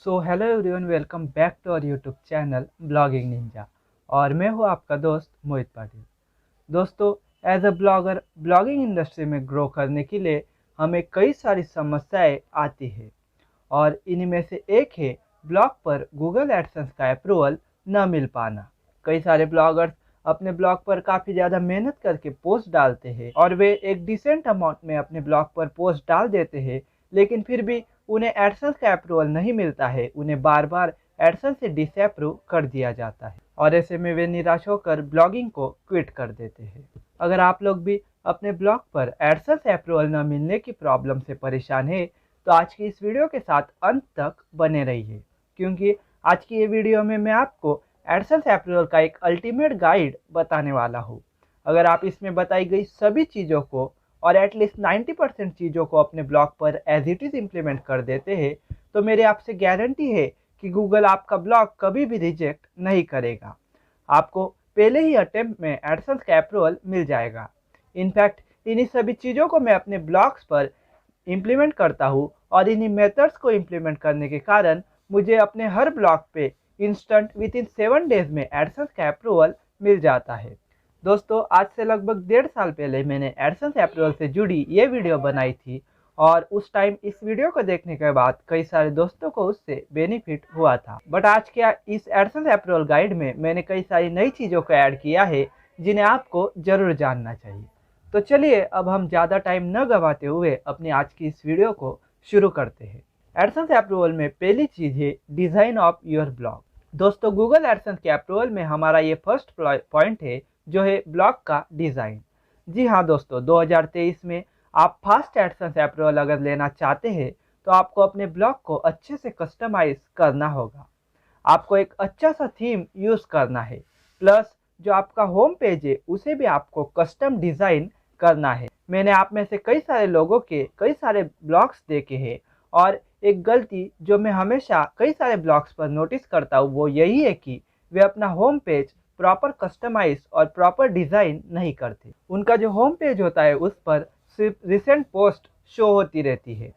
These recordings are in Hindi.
So hello everyone, welcome back to our YouTube channel blogging ninja. और मैं हूँ आपका दोस्त मोहित पाटिल। दोस्तों, as a blogger blogging industry में ग्रो करने के लिए हमें कई सारी समस्याएं आती है और इन्हीं में से एक है ब्लॉग पर गूगल एडसेंस का अप्रूवल न मिल पाना। कई सारे ब्लॉगर्स अपने ब्लॉग पर काफ़ी ज़्यादा मेहनत करके पोस्ट डालते हैं और वे एक डिसेंट अमाउंट में अपने ब्लॉग पर पोस्ट डाल देते हैं, लेकिन फिर भी उन्हें एडसेंस का अप्रूवल नहीं मिलता है। उन्हें बार बार एडसेंस से डिसअप्रूव कर दिया जाता है और ऐसे में वे निराश होकर ब्लॉगिंग को क्विट कर देते हैं। अगर आप लोग भी अपने ब्लॉग पर एडसेंस अप्रूवल न मिलने की प्रॉब्लम से परेशान है तो आज की इस वीडियो के साथ अंत तक बने रहिए, क्योंकि आज की ये वीडियो में मैं आपको एडसेंस अप्रूवल का एक अल्टीमेट गाइड बताने वाला हूँ। अगर आप इसमें बताई गई सभी चीज़ों को और एटलीस्ट 90% चीज़ों को अपने ब्लॉग पर एज इट इज़ इम्प्लीमेंट कर देते हैं तो मेरे आपसे गारंटी है कि गूगल आपका ब्लॉग कभी भी रिजेक्ट नहीं करेगा। आपको पहले ही अटेम्प्ट में एडसेंस का अप्रूवल मिल जाएगा। इनफैक्ट इन्हीं सभी चीज़ों को मैं अपने ब्लॉग्स पर इम्प्लीमेंट करता हूँ और इन्हीं मेथड्स को इम्प्लीमेंट करने के कारण मुझे अपने हर ब्लॉग पे इंस्टेंट विद इन 7 डेज में एडसेंस का अप्रूवल मिल जाता है। दोस्तों, आज से लगभग 1.5 साल पहले मैंने एडसेंस अप्रूवल से जुड़ी ये वीडियो बनाई थी और उस टाइम इस वीडियो को देखने के बाद कई सारे दोस्तों को उससे बेनिफिट हुआ था। बट आज क्या इस एडसेंस अप्रूवल गाइड में मैंने कई सारी नई चीज़ों को ऐड किया है जिन्हें आपको ज़रूर जानना चाहिए। तो चलिए अब हम ज़्यादा टाइम न गंवाते हुए अपनी आज की इस वीडियो को शुरू करते हैं। एडसेंस अप्रूवल में पहली चीज़ है डिज़ाइन ऑफ योर ब्लॉग। दोस्तों, गूगल एडसेंस के अप्रूवल में हमारा ये फर्स्ट पॉइंट है जो है ब्लॉग का डिज़ाइन। जी हाँ दोस्तों, 2023 में आप फास्ट एडसेंस अप्रूवल अगर लेना चाहते हैं तो आपको अपने ब्लॉग को अच्छे से कस्टमाइज करना होगा। आपको एक अच्छा सा थीम यूज़ करना है, प्लस जो आपका होम पेज है उसे भी आपको कस्टम डिज़ाइन करना है। मैंने आप में से कई सारे लोगों के कई सारे ब्लॉग्स देखे हैं और एक गलती जो मैं हमेशा कई सारे ब्लॉग्स पर नोटिस करता हूँ वो यही है कि वे अपना होम पेज प्रॉपर कस्टमाइज और प्रॉपर डिज़ाइन नहीं करते। उनका जो होम पेज होता है उस पर सिर्फ रिसेंट पोस्ट शो होती रहती है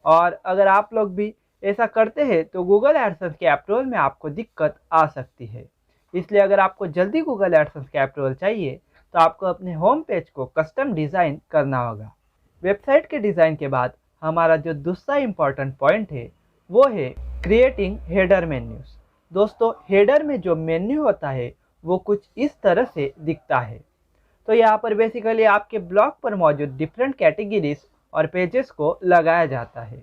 और अगर आप लोग भी ऐसा करते हैं तो गूगल एडसेंस के अप्रूवल में आपको दिक्कत आ सकती है। इसलिए अगर आपको जल्दी गूगल एडसेंस के अप्रूवल चाहिए तो आपको अपने होम पेज को कस्टम डिज़ाइन करना होगा। वेबसाइट के डिज़ाइन के बाद हमारा जो दूसरा इम्पॉर्टेंट पॉइंट है वो है क्रिएटिंग हेडर मेन्यूज़। दोस्तों, हेडर में जो मेन्यू होता है वो कुछ इस तरह से दिखता है। तो यहाँ पर बेसिकली आपके ब्लॉग पर मौजूद डिफरेंट कैटेगरीज और पेजेस को लगाया जाता है।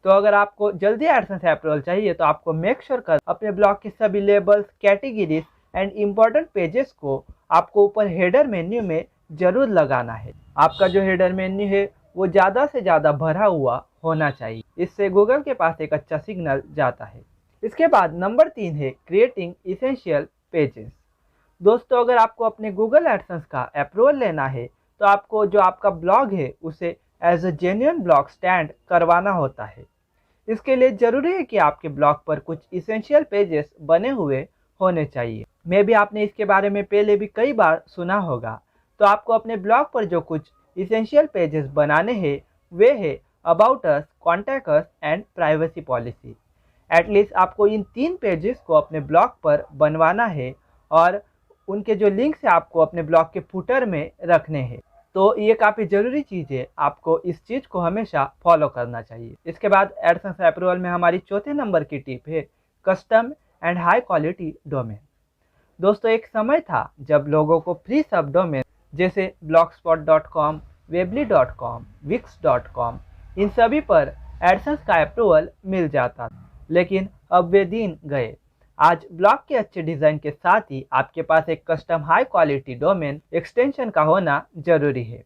तो अगर आपको जल्दी एडसेंस अप्रूवल चाहिए तो आपको मेक श्योर कर अपने ब्लॉग के सभी labels, categories and important pages को आपको ऊपर हेडर मेन्यू में ज़रूर लगाना है। आपका जो हेडर मेन्यू है वो ज़्यादा से ज़्यादा भरा हुआ होना चाहिए, इससे गूगल के पास एक अच्छा सिग्नल जाता है। इसके बाद नंबर 3 है क्रिएटिंग इसेंशियल पेजेस। दोस्तों, अगर आपको अपने गूगल एडसेंस का अप्रूवल लेना है तो आपको जो आपका ब्लॉग है उसे as a genuine blog stand करवाना होता है। इसके लिए ज़रूरी है कि आपके ब्लॉग पर कुछ इसेंशियल पेजेस बने हुए होने चाहिए। मे भी आपने इसके बारे में पहले भी कई बार सुना होगा। तो आपको अपने ब्लॉग पर जो कुछ इसेंशियल पेजेस बनाने हैं वे है about us, contact us and privacy policy. At least आपको इन 3 पेजेस को अपने ब्लॉग पर बनवाना है और उनके जो लिंक्स है आपको अपने ब्लॉग के फुटर में रखने हैं। तो ये काफ़ी ज़रूरी चीज़ है, आपको इस चीज़ को हमेशा फॉलो करना चाहिए। इसके बाद एडसेंस अप्रूवल में हमारी चौथे नंबर की टिप है custom and high quality domain. दोस्तों, एक समय था जब लोगों को फ्री सब डोमेन जैसे blogspot.com, weebly.com, wix.com इन सभी पर एडसेंस का अप्रूवल मिल जाता था, लेकिन अब वे दिन गए। आज ब्लॉग के अच्छे डिज़ाइन के साथ ही आपके पास एक custom high quality domain extension का होना जरूरी है।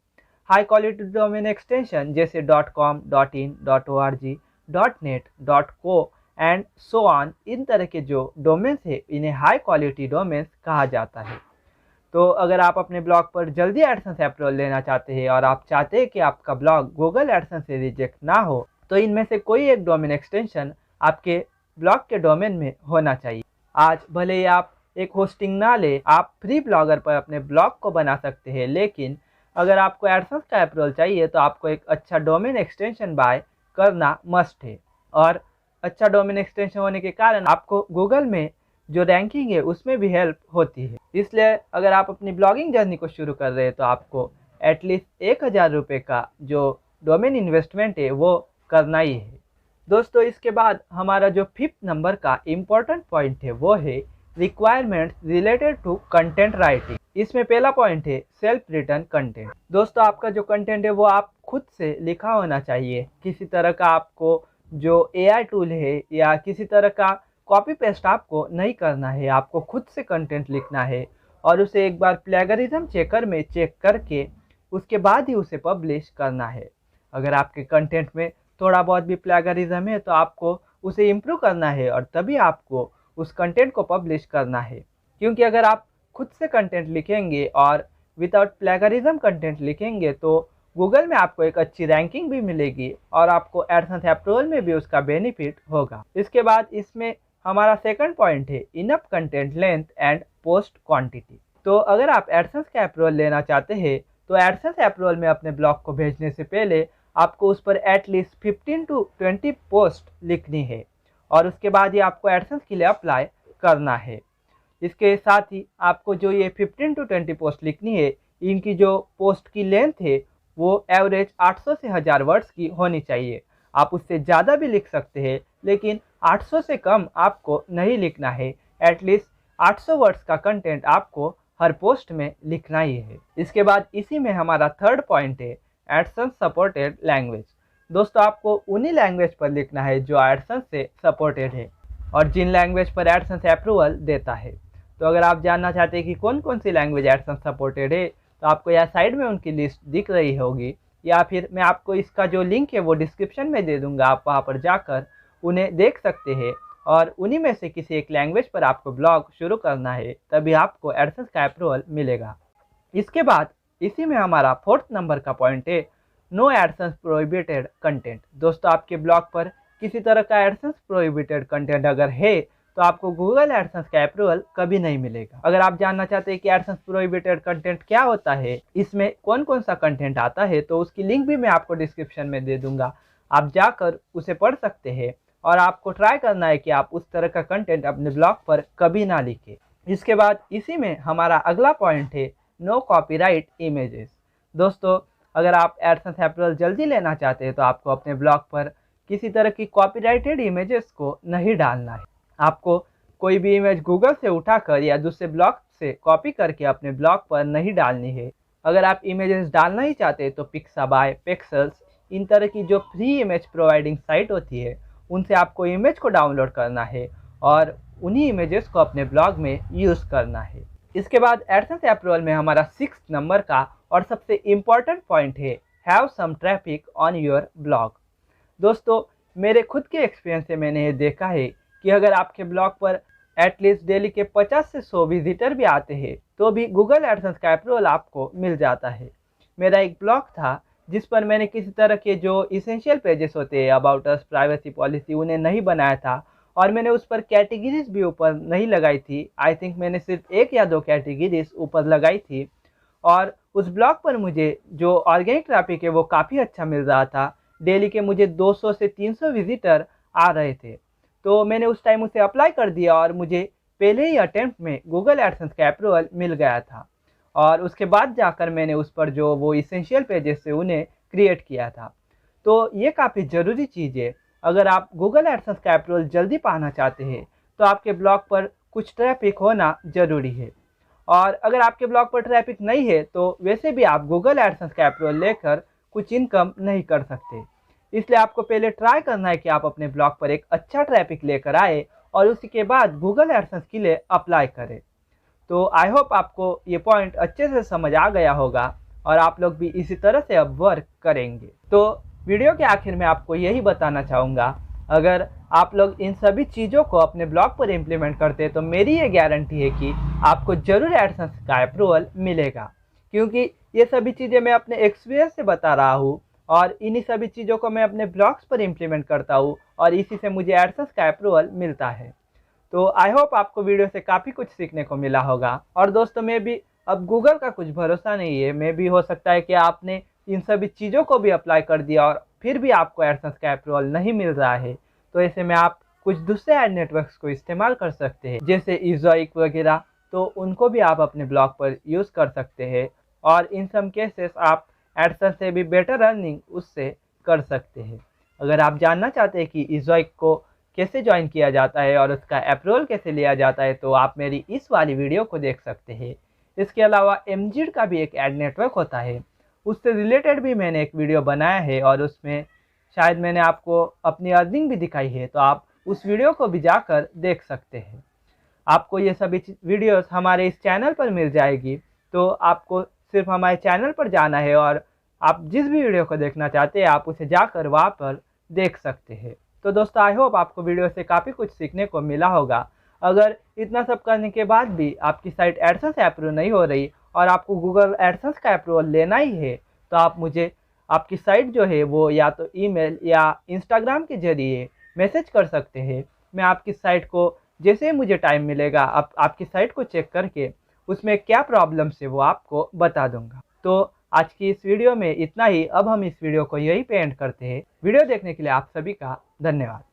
हाई क्वालिटी डोमेन एक्सटेंशन जैसे .com, .in, .org, .net, .co and so on, इन तरह के जो डोमेन्स है इन्हें हाई क्वालिटी डोमेन्स कहा जाता है। तो अगर आप अपने ब्लॉग पर जल्दी एडसेंस अप्रूवल लेना चाहते हैं और आप चाहते हैं कि आपका ब्लॉग गूगल एडसेंस से रिजेक्ट ना हो तो इनमें से कोई एक डोमेन एक्सटेंशन आपके ब्लॉग के डोमेन में होना चाहिए। आज भले ही आप एक होस्टिंग ना ले, आप फ्री ब्लॉगर पर अपने ब्लॉग को बना सकते हैं, लेकिन अगर आपको एडसेंस का अप्रूवल चाहिए तो आपको एक अच्छा डोमेन एक्सटेंशन बाय करना मस्ट है। और अच्छा डोमेन एक्सटेंशन होने के कारण आपको गूगल में जो रैंकिंग है उसमें भी हेल्प होती है। इसलिए अगर आप अपनी ब्लॉगिंग जर्नी को शुरू कर रहे हैं तो आपको एटलीस्ट 1000 रुपये का जो डोमेन इन्वेस्टमेंट है वो करना ही है। दोस्तों इसके बाद हमारा जो 5th नंबर का इम्पोर्टेंट पॉइंट है वो है requirements related to content writing. इसमें पहला पॉइंट है सेल्फ रिटन कंटेंट। दोस्तों आपका जो कंटेंट है वो आप खुद से लिखा होना चाहिए। किसी तरह का आपको जो एआई टूल है या किसी तरह का कॉपी पेस्ट आपको नहीं करना है। आपको खुद से कंटेंट लिखना है और उसे एक बार प्लेगरिज्म चेकर में चेक करके उसके बाद ही उसे पब्लिश करना है। अगर आपके कंटेंट में थोड़ा बहुत भी प्लेगरिज्म है तो आपको उसे इम्प्रूव करना है और तभी आपको उस कंटेंट को पब्लिश करना है। क्योंकि अगर आप खुद से कंटेंट लिखेंगे और विदाउट प्लेगरिज्म कंटेंट लिखेंगे तो गूगल में आपको एक अच्छी रैंकिंग भी मिलेगी और आपको एडसेंस अप्रूवल में भी उसका बेनिफिट होगा। इसके बाद इसमें हमारा सेकंड पॉइंट है enough content length and post quantity. तो अगर आप एडसेंस का अप्रूवल लेना चाहते हैं तो एडसेंस अप्रूवल में अपने ब्लॉग को भेजने से पहले आपको उस पर एटलीस्ट 15 to 20 पोस्ट लिखनी है और उसके बाद ही आपको एडसेंस के लिए अप्लाई करना है। इसके साथ ही आपको जो ये 15 to 20 पोस्ट लिखनी है, इनकी जो पोस्ट की लेंथ है वो एवरेज 800 से 1000 वर्ड्स की होनी चाहिए। आप उससे ज़्यादा भी लिख सकते हैं लेकिन 800 से कम आपको नहीं लिखना है। एटलीस्ट 800 वर्ड्स का कंटेंट आपको हर पोस्ट में लिखना ही है। इसके बाद इसी में हमारा थर्ड पॉइंट है एडसेंस सपोर्टेड लैंग्वेज। दोस्तों आपको उन्हीं लैंग्वेज पर लिखना है जो एडसेंस से सपोर्टेड है और जिन लैंग्वेज पर एडसेंस अप्रूवल देता है। तो अगर आप जानना चाहते हैं कि कौन कौन सी लैंग्वेज एडसेंस सपोर्टेड है तो आपको यहाँ साइड में उनकी लिस्ट दिख रही होगी या फिर मैं आपको इसका जो लिंक है वो डिस्क्रिप्शन में दे दूंगा। आप वहाँ पर जाकर उन्हें देख सकते हैं और उन्हीं में से किसी एक लैंग्वेज पर आपको ब्लॉग शुरू करना है, तभी आपको एडसेंस का अप्रूवल मिलेगा। इसके बाद इसी में हमारा 4th नंबर का पॉइंट है नो एडसेंस प्रोहिबिटेड कंटेंट। दोस्तों आपके ब्लॉग पर किसी तरह का एडसेंस प्रोहिबिटेड कंटेंट अगर है तो आपको गूगल एडसेंस का अप्रूवल कभी नहीं मिलेगा। अगर आप जानना चाहते हैं कि एडसेंस प्रोहिबिटेड कंटेंट क्या होता है, इसमें कौन कौन सा कंटेंट आता है, तो उसकी लिंक भी मैं आपको डिस्क्रिप्शन में दे दूंगा। आप जाकर उसे पढ़ सकते हैं और आपको ट्राई करना है कि आप उस तरह का कंटेंट अपने ब्लॉग पर कभी ना लिखें। इसके बाद इसी में हमारा अगला पॉइंट है नो कॉपीराइट इमेजेस। दोस्तों अगर आप एडसेंस अप्रूवल जल्दी लेना चाहते हैं तो आपको अपने ब्लॉग पर किसी तरह की कॉपीराइटेड इमेजेस को नहीं डालना है। आपको कोई भी इमेज गूगल से उठाकर या दूसरे ब्लॉग से कॉपी करके अपने ब्लॉग पर नहीं डालनी है। अगर आप इमेजेस डालना ही चाहते हैं तो पिक्साबाय, पिक्सेल्स, इन तरह की जो फ्री इमेज प्रोवाइडिंग साइट होती है उनसे आपको इमेज को डाउनलोड करना है और उन्हीं इमेजेस को अपने ब्लॉग में यूज़ करना है। इसके बाद एडसेंस अप्रूवल में हमारा 6th नंबर का और सबसे इम्पॉर्टेंट पॉइंट है have some traffic on your blog. दोस्तों मेरे खुद के एक्सपीरियंस से मैंने ये देखा है कि अगर आपके ब्लॉग पर एटलीस्ट डेली के 50 से 100 विजिटर भी आते हैं तो भी गूगल एडसेंस का अप्रूवल आपको मिल जाता है। मेरा एक ब्लॉग था जिस पर मैंने किसी तरह के जो इसेंशियल पेजेस होते हैं अबाउट अस, प्राइवेसी पॉलिसी, उन्हें नहीं बनाया था और मैंने उस पर कैटेगरीज भी ऊपर नहीं लगाई थी। आई थिंक मैंने सिर्फ 1 या 2 कैटेगरीज ऊपर लगाई थी और उस ब्लॉग पर मुझे जो ऑर्गेनिक ट्रैफिक है वो काफ़ी अच्छा मिल रहा था। डेली के मुझे 200 से 300 विजिटर आ रहे थे। तो मैंने उस टाइम उसे अप्लाई कर दिया और मुझे पहले ही अटेम्प्ट में गूगल एडसेंस का अप्रूवल मिल गया था और उसके बाद जाकर मैंने उस पर जो वो इसेंशियल पेजेस से उन्हें क्रिएट किया था। तो ये काफ़ी ज़रूरी चीज़ है। अगर आप गूगल एडसेंस का अप्रूवल जल्दी पाना चाहते हैं तो आपके ब्लॉग पर कुछ ट्रैफिक होना ज़रूरी है और अगर आपके ब्लॉग पर ट्रैफिक नहीं है तो वैसे भी आप गूगल एडसेंस का अप्रूवल लेकर कुछ इनकम नहीं कर सकते। इसलिए आपको पहले ट्राई करना है कि आप अपने ब्लॉग पर एक अच्छा ट्रैफिक लेकर आए और उसी के बाद गूगल एडसेंस के लिए अप्लाई करें। तो आई होप आपको ये पॉइंट अच्छे से समझ आ गया होगा और आप लोग भी इसी तरह से अब वर्क करेंगे। तो वीडियो के आखिर में आपको यही बताना चाहूँगा, अगर आप लोग इन सभी चीज़ों को अपने ब्लॉग पर इम्प्लीमेंट करते हैं तो मेरी ये गारंटी है कि आपको ज़रूर एडसेंस का अप्रूवल मिलेगा। क्योंकि ये सभी चीज़ें मैं अपने एक्सपीरियंस से बता रहा हूँ और इन्हीं सभी चीज़ों को मैं अपने ब्लॉग्स पर इम्प्लीमेंट करता हूँ और इसी से मुझे एडसेंस का अप्रूवल मिलता है। तो आई होप आपको वीडियो से काफ़ी कुछ सीखने को मिला होगा। और दोस्तों मैं भी अब गूगल का कुछ भरोसा नहीं है, मैं भी हो सकता है कि आपने इन सभी चीज़ों को भी अप्लाई कर दिया और फिर भी आपको एडसेंस का अप्रूवल नहीं मिल रहा है। तो ऐसे में आप कुछ दूसरे एड नेटवर्क्स को इस्तेमाल कर सकते हैं, जैसे इज़ोइक वगैरह। तो उनको भी आप अपने ब्लॉग पर यूज़ कर सकते हैं और इन सम केसेस आप एडसेंस से भी बेटर अर्निंग उससे कर सकते हैं। अगर आप जानना चाहते हैं कि इज़ोइक को कैसे ज्वाइन किया जाता है और उसका अप्रूवल कैसे लिया जाता है, तो आप मेरी इस वाली वीडियो को देख सकते हैं। इसके अलावा एमजीड का भी एक एड नेटवर्क होता है, उससे रिलेटेड भी मैंने एक वीडियो बनाया है और उसमें शायद मैंने आपको अपनी अर्निंग भी दिखाई है, तो आप उस वीडियो को भी जाकर देख सकते हैं। आपको ये सभी वीडियोस हमारे इस चैनल पर मिल जाएगी, तो आपको सिर्फ हमारे चैनल पर जाना है और आप जिस भी वीडियो को देखना चाहते हैं आप उसे जाकर वहाँ पर देख सकते हैं। तो दोस्तों, आई होप आपको वीडियो से काफ़ी कुछ सीखने को मिला होगा। अगर इतना सब करने के बाद भी आपकी साइट एडसेंस अप्रूव नहीं हो रही और आपको गूगल एडसेंस का अप्रूवल लेना ही है, तो आप मुझे आपकी साइट जो है वो या तो ईमेल या इंस्टाग्राम के ज़रिए मैसेज कर सकते हैं। मैं आपकी साइट को जैसे ही मुझे टाइम मिलेगा आपकी साइट को चेक करके उसमें क्या प्रॉब्लम्स है वो आपको बता दूंगा। तो आज की इस वीडियो में इतना ही। अब हम इस वीडियो को यहीं पे एंड करते हैं। वीडियो देखने के लिए आप सभी का धन्यवाद।